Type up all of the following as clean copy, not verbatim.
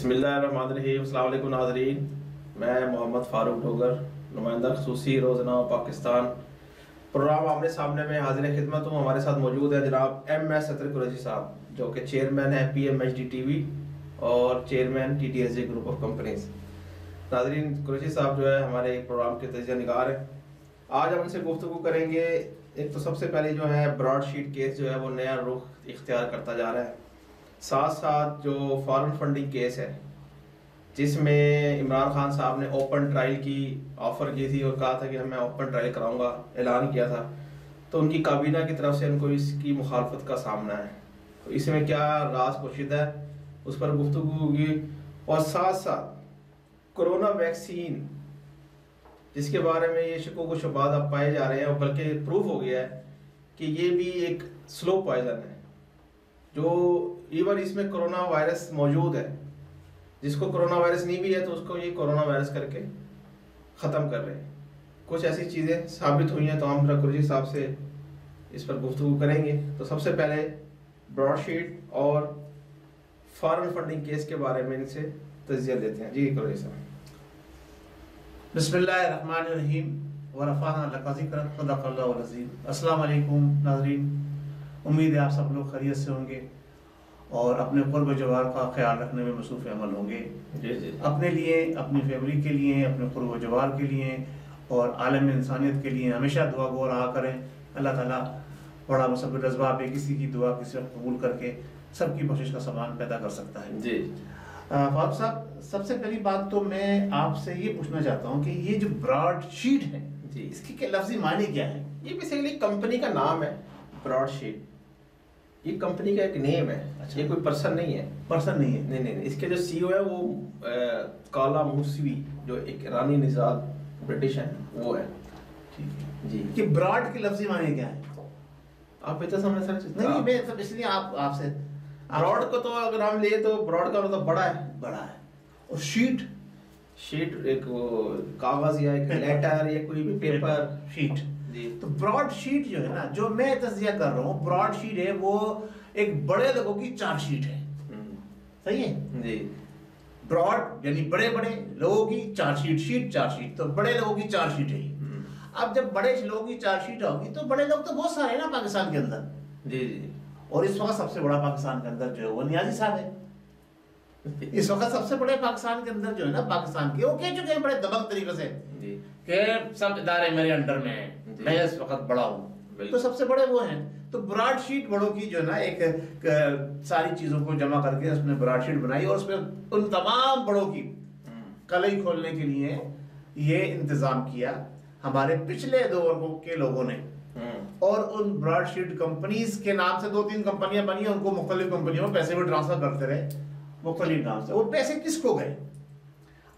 बिस्मिल्लाहिर्रहमानिर्रहीम। अस्सलाम वालेकुम नाज़रीन, मैं मोहम्मद फ़ारूक डोगर, नुमाइंदा ख़ुसूसी रोज़नामा पाकिस्तान प्रोग्राम आमने सामने में हाजिर खिदमत हूँ। हमारे साथ मौजूद है जनाब MS सतर कुरैशी साहब, जो कि चेयरमैन है PMHD TV और chairman TTSJ group of companies. नाज़रीन, कुरैशी साहब जो है हमारे प्रोग्राम के तजिया निगार है। आज हम उनसे गुफ्तगू करेंगे। एक तो सबसे पहले जो है ब्रॉडशीट केस जो है वो नया रुख इख्तियार करता जा रहा है, साथ साथ जो फॉरेन फंडिंग केस है जिसमें इमरान खान साहब ने ओपन ट्रायल की ऑफ़र की थी और कहा था कि मैं ओपन ट्रायल कराऊंगा, ऐलान किया था, तो उनकी काबीना की तरफ से उनको इसकी मुखालफत का सामना है। तो इसमें क्या राज पोशीदा है उस पर गुफ्तगू होगी। और साथ साथ कोरोना वैक्सीन जिसके बारे में ये शकों को शुबात अब पाए जा रहे हैं और बल्कि प्रूफ हो गया है कि ये भी एक स्लो पॉइजन है, जो इवन इसमें कोरोना वायरस मौजूद है। जिसको कोरोना वायरस नहीं भी है तो उसको ये कोरोना वायरस करके ख़त्म कर रहे हैं। कुछ ऐसी चीज़ें साबित हुई हैं, तो हम कुरैशी साहब से इस पर गुफ्तगू करेंगे। तो सबसे पहले ब्रॉडशीट और फॉरेन फंडिंग केस के बारे में इनसे तजिया लेते हैं। जी कुरैशी साहब। बिस्मिल्लाहिर्रहमानिर्रहीम व रफ़अना लका ज़िक्रक सदक़ल्लाहुल अज़ीम। अस्सलाम वालेकुम नाज़रीन, उम्मीद है आप सब लोग खैरियत से होंगे और अपने क़ुर्ब जवार का ख्याल रखने में मसरूफ़ अमल होंगे। जी। अपने अपने लिए, अपनी फैमिली के लिए, अपने क़ुर्ब जवार के लिए और आलम इंसानियत के लिए हमेशा दुआ गो रहा करें। अल्लाह ताला बड़ा मुसब्बिर असबाब है, किसी की दुआ किसी वक्त कबूल करके सबकी बख्शिश का सामान पैदा कर सकता है। जी फारूक साहब, सबसे पहली बात तो मैं आपसे ये पूछना चाहता हूँ कि ये जो ब्रॉडशीट है जी, इसकी क्या लफ्ज़ी मानी क्या है? ये बेसिकली कंपनी का नाम है ब्रॉडशीट। ये कंपनी का एक नेम है। अच्छा। ये कोई पर्सन नहीं है। पर्सन नहीं है? नहीं, इसके जो CEO है वो काला मूसवी, जो एक ईरानी निजाद ब्रिटिश है, वो है। ठीक है जी। कि ब्रॉड की लफ्ज़ी मानी क्या है? आप इतना समझ सर? नहीं, मैं सब इसलिए आपसे ब्रॉड को तो अगर हम ले तो ब्रॉड का मतलब बड़ा है। बड़ा है। और शीट एक वो कागज या एक लेटर या कोई भी पेपर शीट। जी। तो ब्रॉड शीट जो है ना, जो मैं तस्जिया कर रहा हूँ, ब्रॉड शीट है वो एक बड़े लोगों की चार्जशीट है। सही है जी। ब्रॉड यानी बड़े बड़े लोगों की चार्जशीट, शीट चार्जशीट, तो बड़े लोगों की चार्जशीट है ये। अब जब बड़े लोगों की चार्जशीट होगी तो बड़े लोग तो बहुत सारे हैं ना पाकिस्तान के अंदर। जी जी। और इस वक्त सबसे बड़ा पाकिस्तान के अंदर जो है वो नियाजी साहब है। इस वक्त सबसे बड़े पाकिस्तान के अंदर जो है ना, पाकिस्तान के, वो कह चुके हैं बड़े दबंग तरीके से कि सब इदारे मेरे अंडर में हैं, मैं इस वक्त बड़ा हूँ। तो सबसे बड़े वो हैं। तो ब्रॉडशीट बड़ों की जो है ना एक सारी चीजों को जमा करके उसने ब्रॉडशीट बनाई और उसमें उन तमाम बड़ों की कलई खोलने के लिए ये इंतजाम किया हमारे पिछले दौर के लोगों ने। और उन ब्रॉडशीट कंपनीज के नाम से 2-3 कंपनियां बनी, उनको मुख्तलिफ कंपनियों में पैसे भी ट्रांसफर करते रहे मुख्तलिफ नाम से। वो पैसे किसको गए?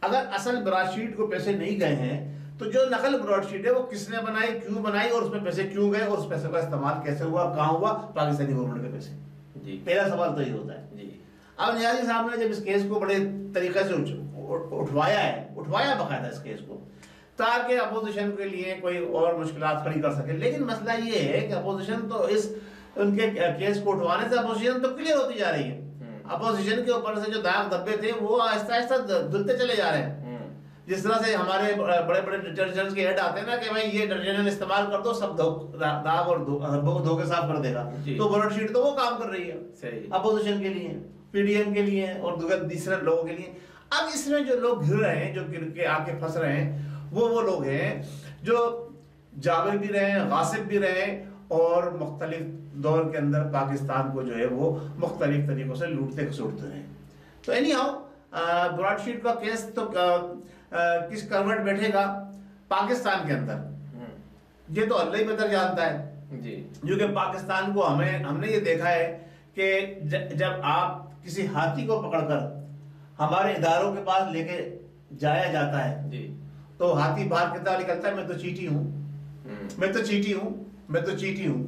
अगर असल ब्रॉडशीट को पैसे नहीं गए हैं तो जो नकल ब्रॉडशीट है वो किसने बनाई, क्यों बनाई और उसमें पैसे क्यों गए और उस पैसे का इस्तेमाल कैसे हुआ, कहाँ हुआ? पाकिस्तानी गवर्नमेंट के पैसे। जी। पहला सवाल तो ये होता है। जी। अब नियाजी साहब ने जब इस केस को बड़े तरीके से उठवाया बकायदा इस केस को, ताकि अपोजिशन के लिए कोई और मुश्किलात खड़ी कर सके। लेकिन मसला ये है कि अपोजिशन तो इस उनके केस को उठवाने से अपोजिशन तो क्लियर होती जा रही है। अपोजिशन के ऊपर से जो दाग धब्बे थे वो आहिस्ता आहिस्ता धुलते चले जा रहे हैं। जिस तरह से हमारे बड़े बड़े डिटर्जेंट्स के ऐड आते हैं ना कि भाई ये डिटर्जेंट इस्तेमाल कर दो, सब दाग और धब्बों को धो के साफ कर देगा। तो ब्रॉडशीट तो वो काम कर रही है सही अपोजिशन के लिए, PDM के लिए और दूसरे लोगों के लिए। अब इसमें जो लोग घिर रहे हैं, जो गिर के आके फंस रहे हैं, वो लोग हैं जो जाबिर भी रहे हैं, गासिब भी रहे और मुख्तलिफ दौर के अंदर पाकिस्तान को जो है वो मुख्तलिफ तरीकों से लूटते खसूटते हैं। तो एनी हाउ ब्रॉडशीट का केस तो किस करवट बैठेगा पाकिस्तान के अंदर, ये तो अल्लाह ही बेहतर जानता है जी। क्योंकि पाकिस्तान को हमने ये देखा है कि जब आप किसी हाथी को पकड़कर हमारे इदारों के पास लेके जाया जाता है जी, तो हाथी बाहर कितना निकलता है, मैं तो चींटी हूं, मैं तो चींटी हूं, मैं तो चींटी हूं।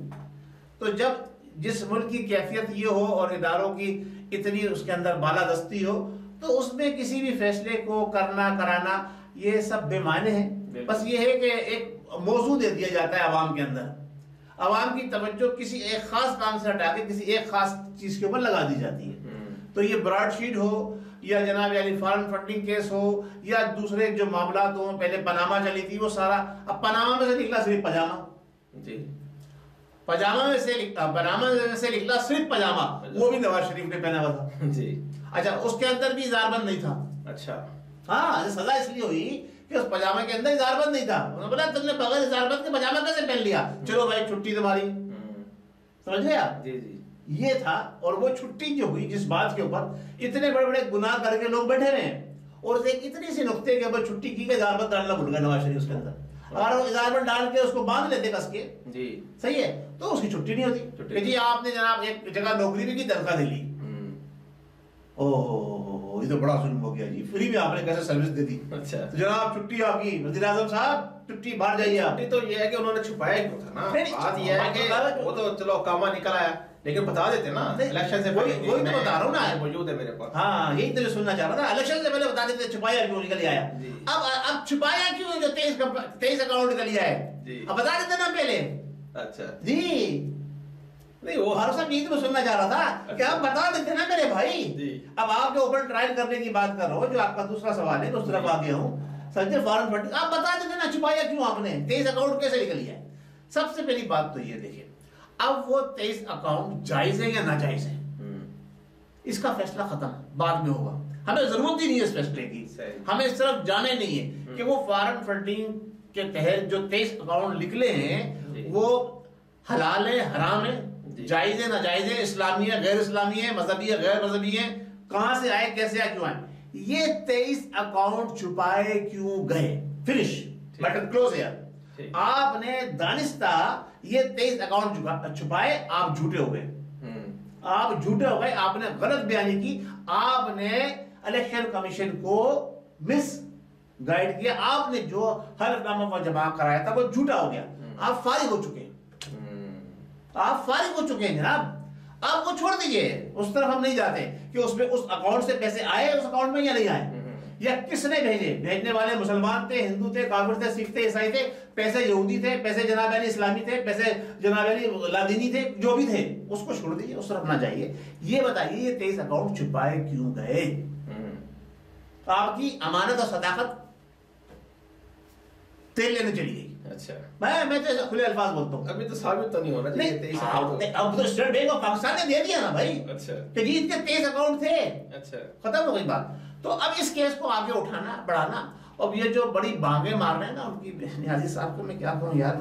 तो जब जिस मुल्क की कैफियत ये हो और इदारों की इतनी उसके अंदर बालादस्ती हो, तो उसमें किसी भी फैसले को करना कराना ये सब बेमाने हैं। बस ये है कि एक मौजू दे दिया जाता है अवाम के अंदर, अवाम की तवज्जो किसी एक खास काम से हटा के किसी एक खास चीज के ऊपर लगा दी जाती है। तो ये ब्रॉडशीट हो या जनाब यानी फॉरेन फंडिंग केस हो या दूसरे जो मामला हो, पहले पनामा चली थी वो सारा, अब पनामा में से निकला सिर्फ पजामा जी, पनामा में से निकला सिर्फ पजामा, वो भी नवाज शरीफ ने पहना हुआ था जी। अच्छा, उसके अंदर भी इजारबंद नहीं था। अच्छा हाँ, सजा इसलिए हुई कि उस पजामा के अंदर इजारबंद नहीं था। उन्होंने बोला तुमने बगैर इजारबंद के पजामा कैसे पहन लिया, चलो भाई छुट्टी तुम्हारी, समझ गया जी जी। ये था, और वो छुट्टी जो हुई जिस बात के ऊपर इतने बड़े बड़े गुनाह करके लोग बैठे हुए हैं और एक इतनी सी नुक्ते के ऊपर छुट्टी की, इजारबंद डालना भूल गया नवाज शरीफ उसके अंदर। अगर वो इजारबंद डाल के उसको बांध लेते कस के जी, सही है, तो उसकी छुट्टी नहीं होती कि जी आपने जनाब एक जगह नौकरी भी की, तनख्वाह नहीं ली। ओह ये तो बड़ा जुल्म हो गया जी, फ्री में आपने कैसे सर्विस दे दी। अच्छा, तो जनाब छुट्टी आपकी, वज़ीर आज़म साहब छुट्टी बाहर जाइए आप। तो ये है कि उन्होंने छुपाया क्यों था ना, बात ये है कि वो तो चलो कामा निकल आया, लेकिन बता देते ना इलेक्शन से पहले। वही तो बता रहा हूँ ना, मौजूद है मेरे पास। हाँ यही तो सुनना चाह रहा था, इलेक्शन से पहले बता देते छुपाया क्यों निकल आया। अब छुपाया क्यों जो 23 अकाउंट निकल आया है, अब बता देते ना पहले। अच्छा जी, नहीं वो हर सब यही तो सुनना चाह रहा था कि आप बता देते ना मेरे भाई। अब आपके ऊपर ट्रायल करने की बात कर रहा हूँ, जो आपका दूसरा सवाल है उस तरफ आ गया हूँ। संजय फॉरेन फंडिंग आप बता देते ना, छुपाया क्यों आपने, 23 अकाउंट कैसे निकल गया। सबसे पहली बात तो ये देखिए, अब वो 23 अकाउंट जायज है या नाजायज है, इसका फैसला खत्म बाद में होगा, हमें जरूरत ही नहीं है इस फैसले की। हमें सिर्फ जाने नहीं है कि वो फॉरेन फंडिंग के तहत जो 23 अकाउंट निकले हैं वो हलाल है, हराम है, जायज है, नाजायज है, इस्लामी है, गैर इस्लामी है, मजहबी है, गैर मजहबी है, कहां से आए, कैसे आए, क्यों आए, ये 23 अकाउंट छुपाए क्यों गए, फिनिश, बटन क्लोज है। आपने दानिस्ता ये 23 अकाउंट छुपाए, आप झूठे हो गए, आप झूठे हो गए, आपने गलत बयानी की, आपने इलेक्शन कमीशन को मिस गाइड किया, आपने जो हलफनामा जमा कराया था वो झूठा हो गया, आप फारिग हो चुके हैं, आप फारिग हो चुके हैं जनाब। अब वो छोड़ दीजिए, उस तरफ हम नहीं जाते कि उसमें उस अकाउंट से पैसे आए उस अकाउंट में या नहीं आए, या किसने भेजे, भेजने वाले मुसलमान थे, हिंदू थे, काफिर थे, सिख थे, ईसाई थे, पैसे यहूदी थे, पैसे जनाब अली इस्लामी थे, पैसे जनाब अली लादीनी थे, जो भी थे उसको छोड़ दीजिए, उस तरफ ना जाइए। ये बताइए ये 23 अकाउंट छुपाए क्यों गए, आपकी अमानत और सदाकत तेल लेने चली गई। अच्छा, मैं तो खुले अल्फाज बोलता हूँ, अभी तो साबित तो नहीं होना चाहिए 23 अकाउंट। अब तो स्टेट बैंक ऑफ पाकिस्तान ने दे दिया ना भाई। अच्छा, कि जी इनके 23 अकाउंट थे। अच्छा, खत्म हो गई बात। तो अब इस केस को आगे उठाना, बढ़ाना, अब ये जो बड़ी बांगे मार रहे हैं ना उनकी, नियाज़ी साहब को मैं क्या कहूँ यार,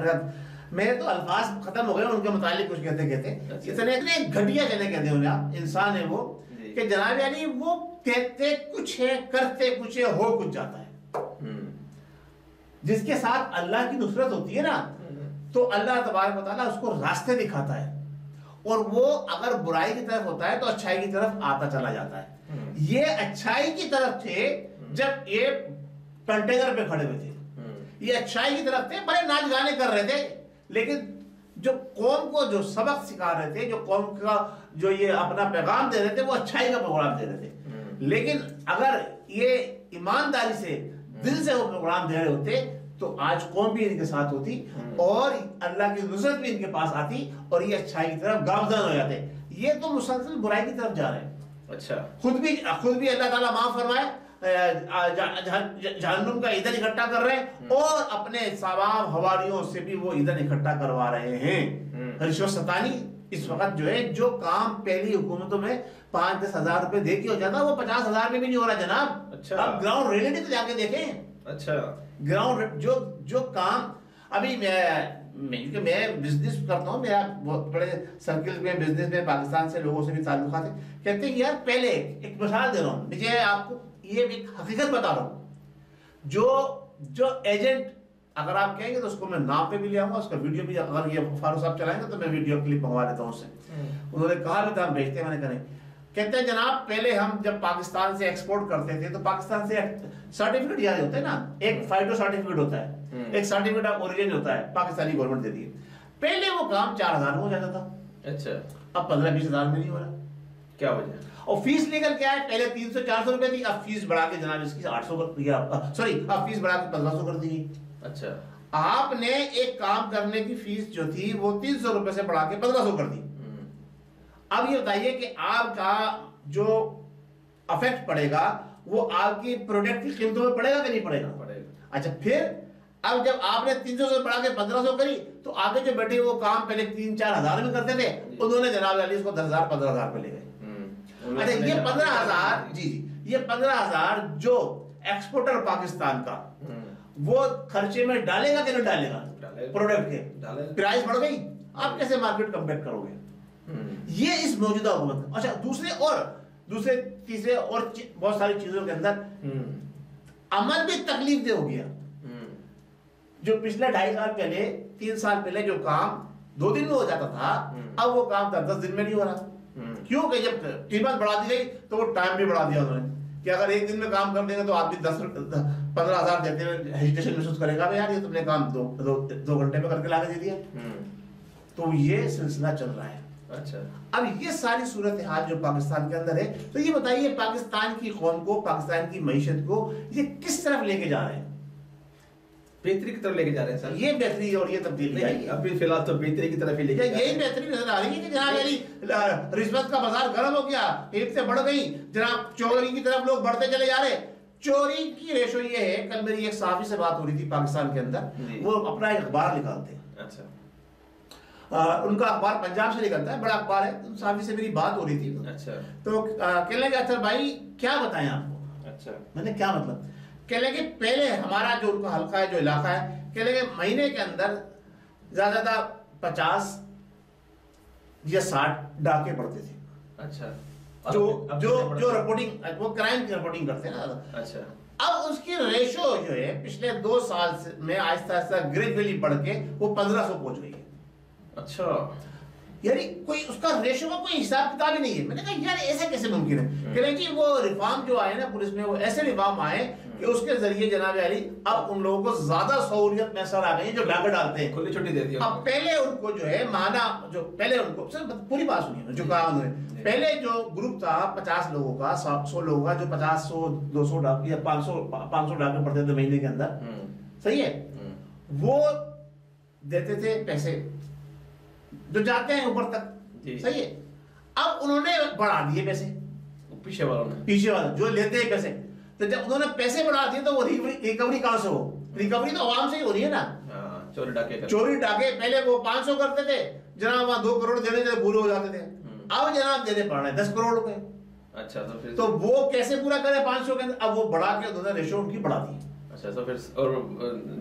मेरे तो अल्फाज खत्म हो गए उनके मुतालिक कुछ कहते कहते। इतने घटिया जने कहते हैं आप, इंसान है वो कि जनाब यानी वो कहते कुछ है, करते कुछ है, हो कुछ जाता है। जिसके साथ अल्लाह की नुसरत होती है ना, तो अल्लाह तबारक व तआला उसको रास्ते दिखाता है, और वो अगर बुराई की तरफ होता है तो अच्छाई की तरफ आता चला जाता है। ये अच्छाई की तरफ थे जब ये कंटेनर पे खड़े हुए थे, ये अच्छाई की तरफ थे, बड़े नाच गाने कर रहे थे, लेकिन जो कौम को जो सबक सिखा रहे थे, जो कौम का जो ये अपना पैगाम दे रहे थे, वो अच्छाई का पैगाम दे रहे थे। लेकिन अगर ये ईमानदारी से दिल से वो प्रोग्राम दे रहे होते तो आज कौम भी इनके साथ होती और अल्लाह की नुसरत भी इनके पास आती और ये अच्छाई की तरफ गामज़न हो जाते। ये तो मुसलसल बुराई की तरफ जा रहे हैं। अच्छा, खुद भी अल्लाह ताला माफ फरमाए, जहन्नुम का ईंधन इकट्ठा कर रहे हैं और अपने सवाब हवारियों से भी वो ईंधन इकट्ठा करवा रहे हैं। रिश्वत सतानी इस वक्त जो है, जो काम पहली हुकूमतों में 5-10 हजार रुपए दे के हो जाता, वो 50,000 में भी नहीं हो रहा जनाब। अच्छा, अब ग्राउंड रियलिटी तो जाके देखें। अच्छा, ग्राउंड जो काम अभी मैं बिजनेस करता हूँ, मेरा बहुत बड़े सर्किल में बिजनेस में पाकिस्तान से लोगों से भी ताल्लुकात है। कहते हैं यार, पहले एक मिसाल दे रहा हूँ, मुझे आपको ये एक हकीकत बता रहा हूँ, जो एजेंट अगर आप कहेंगे तो उसको मैं नाम पे भी ले आऊंगा, उसका वीडियो भी, अगर ये फारूक साहब चलाएंगे तो मैं वीडियो क्लिप मंगवा लेता हूँ उससे। उन्होंने कहा भी था हम भेजते हैं, मैंने कहा नहीं। कहते हैं जनाब, पहले हम जब पाकिस्तान से एक्सपोर्ट करते थे तो पाकिस्तान से सर्टिफिकेट जारी होते हैं ना, एक फाइटो सर्टिफिकेट होता है, एक सर्टिफिकेट ऑफ ओरिजिन होता है, पाकिस्तानी गवर्नमेंट देती है। पहले वो काम 4,000 में हो जाता था। अच्छा, अब 15-20 हजार में नहीं हो रहा, क्या वजह? और फीस लेकर क्या है, पहले 300-400 रुपए थी, अब फीस बढ़ा के जनाब इसकी 800 कर दिया, सॉरी अब फीस बढ़ा के 1500 कर दी। अच्छा, आपने एक काम करने की फीस जो थी वो 300 रुपए से बढ़ा के 1500 कर दी। अब ये बताइए कि आपका जो अफेक्ट पड़ेगा वो आपकी प्रोडक्ट की कीमतों में पड़ेगा कि नहीं पड़ेगा? पड़ेगा। अच्छा, फिर अब जब आपने 300 से बढ़ा के 1500 करी तो आगे जो बैठे वो काम पहले 3-4 हजार में करते थे, उन्होंने जनाब अली इसको 10,000 15,000 पे ले गए। अच्छा, ये 15,000 जी ये 15,000 जो एक्सपोर्टर पाकिस्तान का वो खर्चे में डालेगा कि नहीं डालेगा? प्रोडक्ट के प्राइस बढ़ गई, आप कैसे मार्केट कम्पीट करोगे? ये इस मौजूदा हुकूमत। अच्छा, दूसरे तीसरे और बहुत सारी चीजों के अंदर अमल भी तकलीफ दे हो गया। जो पिछले 2.5 साल पहले 3 साल पहले जो काम 2 दिन में हो जाता था, अब वो काम 10 दिन में नहीं हो रहा। क्योंकि जब कीमत बढ़ा दी गई तो वो टाइम भी बढ़ा दिया उन्होंने कि अगर 1 दिन में काम कर देंगे तो आदमी 10-15,000 देते हुए हेजिटेशन महसूस करेगा, यार ये तुमने काम 2 घंटे में करके लाके दे दिया। तो ये सिलसिला चल रहा है। अच्छा, अब ये सारी सूरत हाल जो पाकिस्तान के अंदर है, तो ये बताइए पाकिस्तान की कौम को, पाकिस्तान की मईशत को ये किस तरफ लेके जा रहे हैं? बेहतरी की तरफ लेके जा रहे हैं सर। ये बेहतरी और ये तब्दीली आई अभी फिलहाल तो बेहतरी की तरफ ही लेके यही बेहतरी नजर आ रही है कि जनाब रिश्वत का बाजार गर्म हो गया, कीमतें बढ़ गई, जनाब चोरी की तरफ लोग बढ़ते चले जा रहे। चोरी की रेशो ये है, कल मेरी एक साफी से बात हो रही थी पाकिस्तान के अंदर, वो अपना एक अखबार निकालते हैं। अच्छा, उनका अखबार पंजाब से निकलता है, बड़ा अखबार है। साफी से मेरी बात हो रही थी। अच्छा, तो कहने लगे अच्छा भाई क्या बताएं आपको? अच्छा, मैंने क्या मतलब? कह लगे पहले हमारा जो उनका हल्का है, जो इलाका है, कह लगे महीने के अंदर ज्यादा 50 या 60 डाके पड़ते थे। अच्छा, जो रिपोर्टिंग, वो क्राइम की रिपोर्टिंग करते हैं ना। अच्छा, अब उसकी रेशो जो है पिछले 2 साल में आहिस्ता आहिस्ता ग्रेजुअली बढ़ के वो 1500 पहुंच गई है। अच्छा, यानी कोई उसका रेशो का कोई हिसाब किताब ही नहीं है। मैंने कहा यार ऐसा कैसे मुमकिन है? कह रहे जी वो रिफॉर्म जो आए ना पुलिस में, वो ऐसे रिफॉर्म आए कि उसके जरिए जनाब अली अब उन लोगों को ज्यादा सहूलियत मैसर आ गई है जो डाके डालते हैं, खुली छुट्टी दे दी। अब पहले उनको जो है माना, जो पहले उनको सर पूरी बात सुनिए जो कहा उन्होंने, पहले जो ग्रुप था 50 लोगों का, 100 लोगों का, जो 50, 100, 200 डाके या 500 डाके पड़ते थे महीने के अंदर, सही है, वो देते थे पैसे जो जाते हैं ऊपर तक, सही है। अब उन्होंने बढ़ा दिए पैसे, पीछे वालों जो लेते हैं पैसे, तो जब उन्होंने पैसे बढ़ा दिए तो वो रिकवरी कहां से हो? रिकवरी तो आवाम से ही हो रही है ना। चोरी डाके पहले वो 500 करते थे जनाब, वहां 2 करोड़ देने के पूरे हो जाते थे, अब जनाब देने पड़ रहे हैं 10 करोड़ रुपए। अच्छा, तो वो कैसे पूरा करे 500 के अंदर? अब वो बढ़ा के उन्होंने रेशो उनकी बढ़ा दी। अच्छा, तो फिर और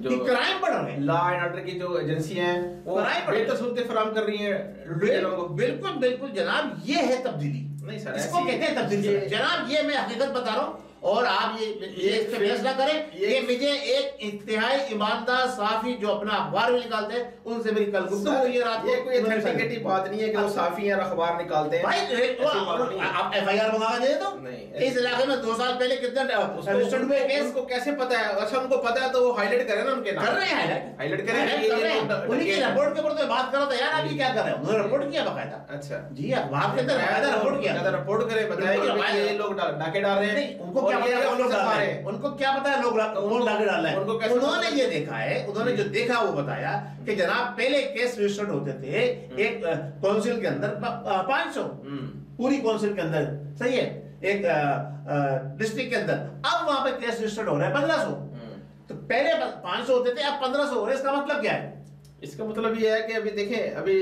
जो क्राइम बढ़ रहे हैं, लॉ एंड ऑर्डर की जो एजेंसियां हैं वो बेहतर सहूलतें फराहम कर रही हैं। बिल्कुल बिल्कुल जनाब, ये है तब्दीली। नहीं सर, इसको कहते हैं तब्दीली जनाब। ये मैं हकीकत बता रहा हूँ और आप ये इस पे फैसला करें। ये मुझे एक इंतहाई ईमानदार साफी जो अपना अखबार भी निकालते हैं, उनसे मेरी कल गुफ्तगू हुई है रात। ये कोई अथेंटिकेटिव बात नहीं है कि वो साफी या अखबार निकालते हैं। भाई आप एफआईआर मंगा दे दो। इस इलाके में 2 साल पहले कितने रजिस्टर्ड हुए केस, उनको कैसे पता है? अच्छा, उनको पता है तो वो हाईलाइट करें ना, उनके नाम कर रहे हैं, हाईलाइट करें। उन्हीं की रिपोर्ट के ऊपर तो बात करो तो यार आप ये क्या कर रहे हैं? उन्होंने रिपोर्ट किया बकायदा। अच्छा जी, अखबार के अंदर बकायदा रिपोर्ट किया, रिपोर्ट करे, बताया कि ये लोग डाके डाल रहे हैं। उनको क्या पता है लोग डाल रहे हैं? उनको क्या पता है लोग डाके डाल रहे हैं? उन्होंने ये देखा है, उन्होंने जो देखा वो बताया कि जनाब पहले केस रजिस्टर्ड होते थे एक काउंसिल के अंदर 500, पूरी काउंसिल के अंदर, सही है, एक डिस्ट्रिक्ट के अंदर। अब वहां पे केस रजिस्टर्ड हो रहा है 1500। तो पहले 500 होते थे, अब 1500 हो रहे हैं। इसका मतलब क्या है? इसका मतलब ये है कि अभी देखें, अभी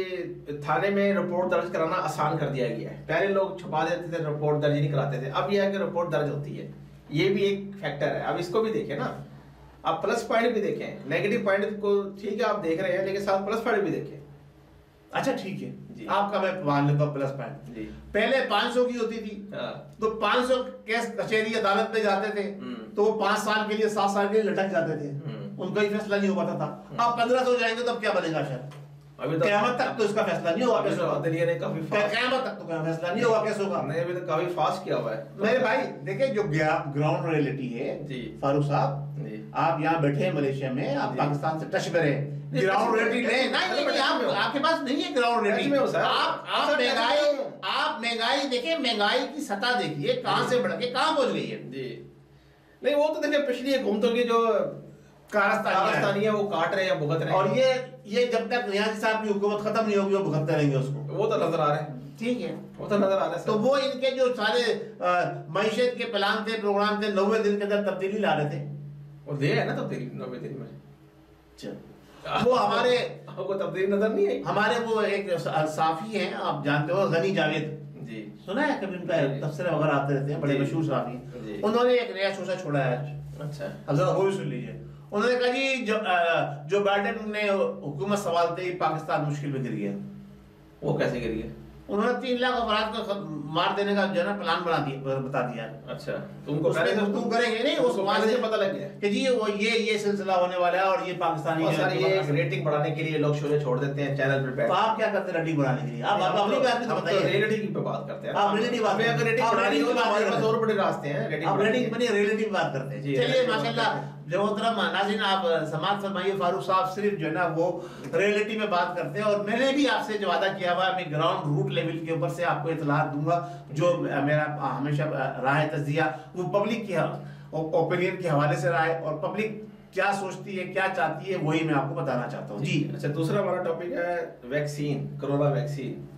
थाने में रिपोर्ट दर्ज कराना आसान कर दिया गया है। पहले लोग छुपा देते थे, रिपोर्ट दर्ज नहीं कराते थे। अब यह है कि रिपोर्ट दर्ज होती है। ये भी एक फैक्टर है। अब इसको भी देखें ना, आप प्लस पॉइंट भी देखें, नेगेटिव पॉइंट को ठीक है आप देख रहे हैं, लेकिन साथ प्लस पॉइंट भी देखें। अच्छा ठीक है जी, आपका मैं मान लेता हूं प्लस पॉइंट। पहले 500 की होती थी, तो 500 केस कचहरी अदालत में जाते थे तो वो 5 साल के लिए 7 साल के लिए लटक जाते थे, उनका ही फैसला नहीं हो पाता था। अब 1500 जाएंगे तो अब क्या बनेगा? शायद अभी तो क़यामत तक तो इसका फैसला नहीं होगा। क़यामत तक तो फैसला नहीं होगा, कैसे होगा? नहीं, अभी तो काफी फास्ट किया हुआ है मेरे भाई। देखिए जो ग्राउंड रियलिटी है फारूक साहब, आप यहाँ बैठे हैं मलेशिया में, आप पाकिस्तान से टच करें, ग्राउंड रियलिटी नहीं, आपके पास नहीं है ग्राउंड रियलिटी। आप महंगाई देखिए, महंगाई की सतह देखिए कहां से बढ़ के कहां पहुंच गई है। नहीं वो तो देखिए पिछली हुकूमतों की जो कारस्तानी है वो काट रहे हैं, भुगत रहे हैं। और ये जब तक नियाज़ी साहब की हुकूमत खत्म नहीं होगी वो भुगतते रहेंगे उसको, वो तो नजर आ रहा है। ठीक है, वो तो नजर आ रहा है। तो वो इनके जो सारे मईशत के प्लान थे, प्रोग्राम थे, 90 दिन के अंदर तब्दीली ला रहे थे। वो दे है ना तब्दीली 90 दिन में। वो हमारे आपको तब्दीली नजर नहीं आई? हमारे वो एक साफी हैं, आप जानते हो, गनी जावेद जी, सुना है कभी उनका तफसीर वगैरह आते रहते हैं, बड़े मशहूर साफी। उन्होंने एक नया शोशा छोड़ा है। अच्छा, अब जरा वो भी सुन लीजिए। उन्होंने कहा जी जो बाइडेन ने हुकूमत संभालते ही पाकिस्तान मुश्किल में गिर गया। वो कैसे गिर गया? उन्होंने 3 लाख अफराद को मार देने का जो है ना प्लान बता दिया। अच्छा, तुमको पहले से तुम करेंगे नहीं, उसको पहले से पता लग गया कि जी वो ये सिलसिला होने वाला है और ये पाकिस्तानी ये रेटिंग बढ़ाने के लिए लोग शो छोड़ देते हैं चैनल पे। तो आप क्या करते हैं रेटिंग बढ़ाने के लिए? आप अपनी बात बताइए। रियलिटी पे बात करते हैं, आप रियलिटी बात, अगर रेटिंग बढ़ानी हो तो हमारे पास और बड़े रास्ते हैं। आप रेटिंग बनी रियलिटी बात करते हैं। चलिए माशाल्लाह, जो मोहतरम नाज़रीन आप समाअत फरमाइए, फारूक साहब सिर्फ जो है ना वो रियलिटी में बात करते हैं, और मैंने भी आपसे जो वादा किया हुआ है मैं ग्राउंड रूट लेवल के ऊपर से आपको इत्तलात दूंगा। जो मेरा हमेशा राय तज्जिया वो पब्लिक की ओपिनियन के हवाले से रहा है, और पब्लिक क्या सोचती है, क्या चाहती है, वही मैं आपको बताना चाहता हूँ जी। अच्छा, दूसरा हमारा टॉपिक है वैक्सीन, कोरोना वैक्सीन।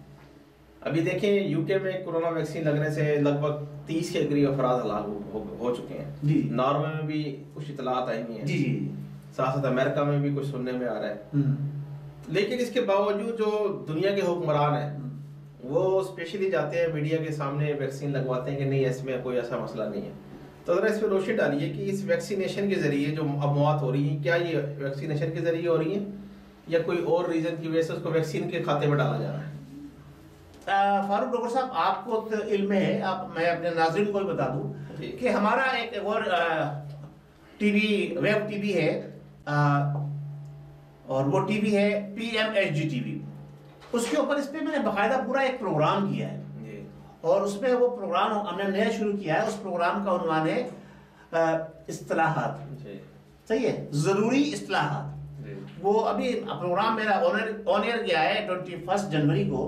अभी देखें यूके में कोरोना वैक्सीन लगने से लगभग 30 के करीब अफराद हलाक हो चुके हैं जी। नॉर्वे में भी कुछ इतलात आई हैं जी, साथ साथ अमेरिका में भी कुछ सुनने में आ रहा है। लेकिन इसके बावजूद जो दुनिया के हुक्मरान है वो स्पेशली जाते हैं मीडिया के सामने, वैक्सीन लगवाते हैं कि नहीं इसमें कोई ऐसा मसला नहीं है। तो जरा इस पर रोशनी डालिए कि इस वैक्सीनेशन के जरिए जो अमवात हो रही है, क्या ये वैक्सीनेशन के जरिए हो रही है या कोई और रीजन की वजह से उसको वैक्सीन के खाते में डाला जा रहा है? फारूक डॉक्टर साहब, आपको तो इल्म है, आप मैं अपने नाज़रीन को भी बता दूं कि हमारा एक और टीवी, वेब टीवी है, और वो टीवी है PMHG टीवी। उसके ऊपर इस पे मैंने बाकायदा पूरा एक प्रोग्राम किया है, और उसमें वो प्रोग्राम हमने नया शुरू किया है। उस प्रोग्राम का उन्वान है इस्तिलाहात। सही है, जरूरी इस्तिलाहात। वो अभी प्रोग्राम मेरा ऑन एयर गया है 21 जनवरी को।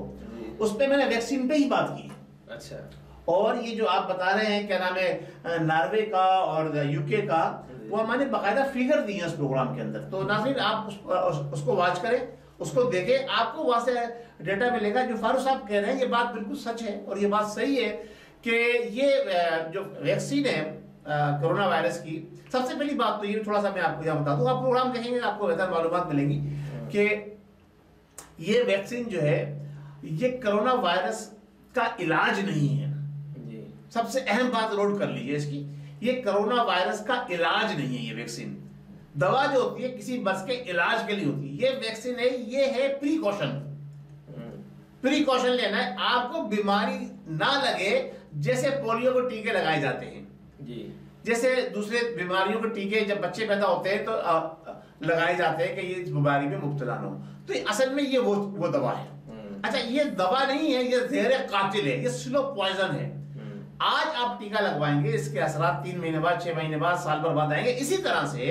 उसपे मैंने वैक्सीन पे ही बात की। अच्छा, और ये जो आप बता रहे हैं क्या नाम है नॉर्वे का और यूके का, वो हमारे बाकायदा फिगर दी है उस प्रोग्राम के अंदर। तो नाज़रीन आप उसको वॉच करें, उसको देखें, आपको वहां से डेटा मिलेगा। जो फारूक साहब कह रहे हैं ये बात बिल्कुल सच है, और ये बात सही है कि ये जो वैक्सीन है कोरोना वायरस की, सबसे पहली बात तो ये थोड़ा सा मैं आपको यहाँ बता दूं, आप प्रोग्राम देखेंगे आपको बेहतर मालूमात मिलेंगी कि ये वैक्सीन जो है ये कोरोना वायरस का इलाज नहीं है। सबसे अहम बात नोट कर लीजिए इसकी, ये कोरोना वायरस का इलाज नहीं है। ये वैक्सीन दवा जो होती है किसी मर्ज के इलाज के लिए होती है। ये वैक्सीन है, ये है प्रिकॉशन। प्रिकॉशन लेना है, आपको बीमारी ना लगे, जैसे पोलियो को टीके लगाए जाते हैं जी, जैसे दूसरे बीमारियों के टीके जब बच्चे पैदा होते हैं तो लगाए जाते हैं कि ये इस बीमारी में मुब्तला ना हो। तो असल में ये वो दवा है। अच्छा, ये दवा नहीं है, ये जहर कातिल है, ये स्लो पॉइजन है। आज आप टीका लगवाएंगे, इसके असरात 3 महीने बाद, 6 महीने बाद, साल भर बाद आएंगे। इसी तरह से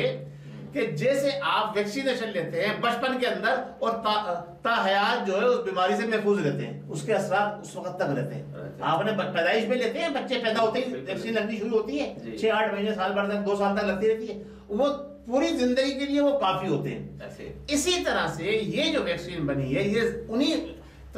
कि जैसे आप वैक्सीनेशन लेते हैं बचपन के अंदर और ताहयात जो है उस बीमारी से महफूज रहते हैं, उसके असरात उस वक्त तक रहते हैं। आपने पैदाइश में लेते हैं, बच्चे पैदा होते ही वैक्सीन लगनी शुरू होती है, 6-8 महीने, साल भर तक, 2 साल तक लगती रहती है, वो पूरी जिंदगी के लिए वो काफी होते हैं। इसी तरह से ये जो वैक्सीन बनी है, ये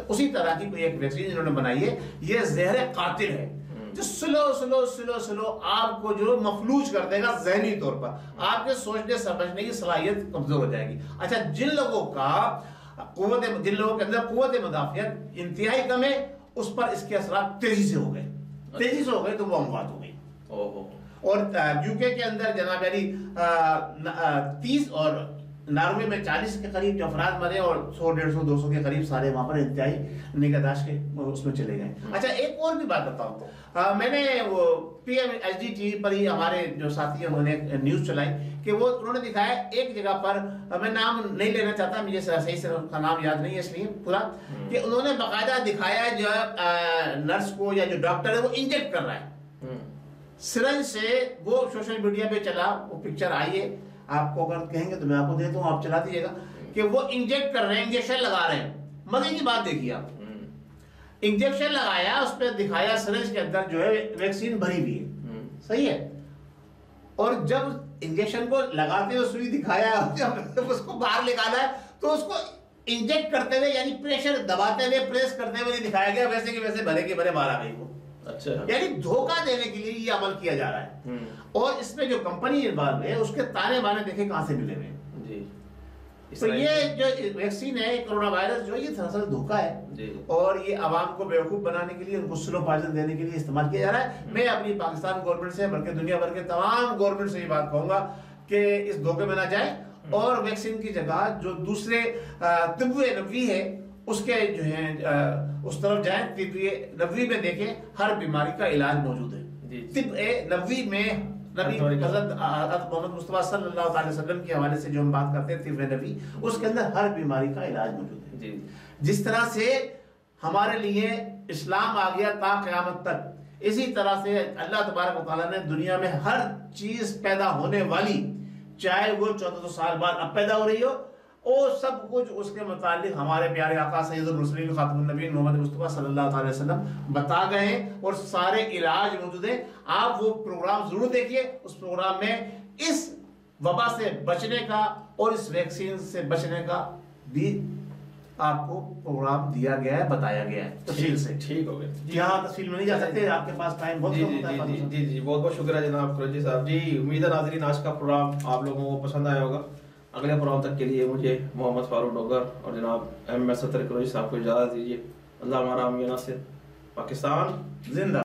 उसी तरह की कोई एक वैक्सीन इन्होंने बनाई है। ये जहर कातिल है जो स्लो आपको जो मफलूज कर देगा जहनी तौर पर, आपके सोचने समझने की सलाहियत कमजोर हो जाएगी। अच्छा, जिन लोगों के अंदर कुव्वत मुदाफियत इंतहाई कम है, उस पर इसके असरात तेजी से हो गए तो वो अमवात हो गई। और यूके के अंदर जनाब यानी 30 और नॉर्वे में 40 के करीब जो अफराद मरे, और 100-150-200 के करीब सारे वहां पर इंतहाई निगहदाश्त के उसमें चले गए। अच्छा, एक और भी बात बताऊं, मैंने वो PMHG टीवी पर ही हमारे जो साथी हैं उन्होंने न्यूज चलाई कि वो उन्होंने दिखाया एक जगह पर, मैं नाम नहीं लेना चाहता, मुझे सही से उनका नाम याद नहीं है इसलिए पूरा, कि उन्होंने बाकायदा दिखाया जो नर्स को या जो डॉक्टर है वो इंजेक्ट कर रहा है सिरंज से। वो सोशल मीडिया पे चला, वो पिक्चर आई है, आपको अगर कहेंगे तो मैं आपको देता हूँ, आप चला दीजिएगा, कि वो इंजेक्ट कर रहे हैं, इंजेक्शन लगा रहे हैं। मजे की बात देखिए आप, इंजेक्शन लगाया, उस पर दिखाया सिरिंज के अंदर जो है वैक्सीन भरी हुई है, सही है। और जब इंजेक्शन को लगाते हुए सुई दिखाया, जब उसको बाहर निकाला है तो उसको इंजेक्ट करते हुए यानी प्रेशर दबाते हुए प्रेस करते हुए नहीं दिखाया गया, वैसे कि वैसे भले के भले मारा गई को। अच्छा, यानी धोखा देने के लिए ये अमल किया जा रहा है। और इसमें जो कंपनी इन्वॉल्व है उसके ताने बाने देखे कहां से मिले हुए जी। तो ये जो वैक्सीन है कोरोना वायरस जो ये दरअसल धोखा है जी। और ये आवाम को बेवकूफ बनाने के लिए, उनको स्लो पॉइजन देने के लिए इस्तेमाल किया जा रहा है। मैं अपनी पाकिस्तान गवर्नमेंट से बल्कि दुनिया भर के तमाम गवर्नमेंट से ये बात कहूंगा कि इस धोखे में ना जाए और वैक्सीन की जगह जो दूसरे तिब्बे नबवी है उसके जो है उस तरफ जाए। तिब्बे नबवी में देखें हर बीमारी का इलाज मौजूद है। तिब्बे नबवी में नबी हज़रत मोहम्मद मुस्तफा सल्लल्लाहु अलैहि वसल्लम के हवाले से जो हम बात करते हैं तिब्बे नबी, उसके अंदर हर बीमारी का इलाज मौजूद है। जिस तरह से हमारे लिए इस्लाम आ गया ता क़यामत तक, इसी तरह से अल्लाह तबारक व तआला ने दुनिया में हर चीज पैदा होने वाली, चाहे वो 1400 साल बाद अब पैदा हो रही हो, और सब कुछ उसके मुतालिक हमारे प्यारे आका सैयदुल मुरसलीन खातमुन नबीय्यीन मोहम्मद मुस्तफा सल्लल्लाहु अलैहि वसल्लम बता गए हैं और सारे इलाज मौजूद हैं। आप वो प्रोग्राम जरूर देखिए। उस प्रोग्राम में इस वबा से बचने का और इस वैक्सीन से बचने का भी आपको प्रोग्राम दिया गया है, बताया गया है तफसील से। ठीक हो गया, यहाँ तफसील में नहीं जा सकते, आपके पास टाइम बहुत कम होता है। जी जी, बहुत बहुत शुक्रिया जनाब कुरैशी साहब जी। उम्मीद है नाज़रीन आज का प्रोग्राम आप लोगों को पसंद आया होगा। अगले प्रोग्राम तक के लिए मुझे मोहम्मद फारूक डोगर और जनाब MS सत्तर कुरैशी साहब को इजाज़त दीजिए। अल्लाह हमारा अमीना से पाकिस्तान जिंदा।